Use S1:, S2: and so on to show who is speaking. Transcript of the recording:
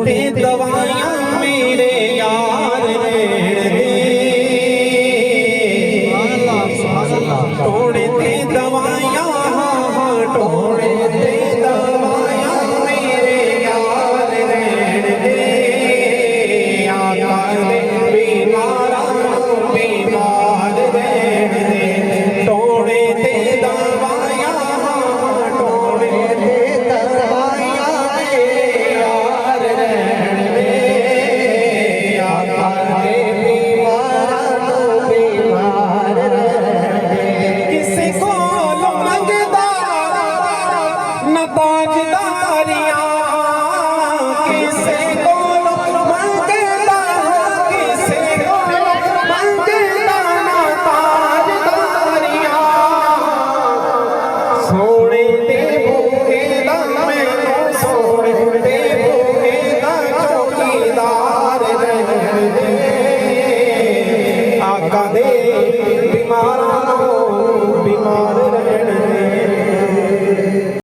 S1: ते दवाइयां मेरे यार रहन दे, तोड़े ते दवाइयां तोड़े ते दवाइयां मेरे यार रहन दे, आका दे बीमारा बीमार रहन दे, तोड़े ते दवाइयां तोड़े ते दवाइयां मेरे यार रहन दे, आका दे बीमारा बीमार रहन दे। किसे को मंगदा न ताजदारियां, किसे को मंगदा, किसे को मंगदा न ताजदारियां, सोने दे भूखे दा मैनू सोने दे भूखे दा चौकीदार रहन दे, आका दे बीमार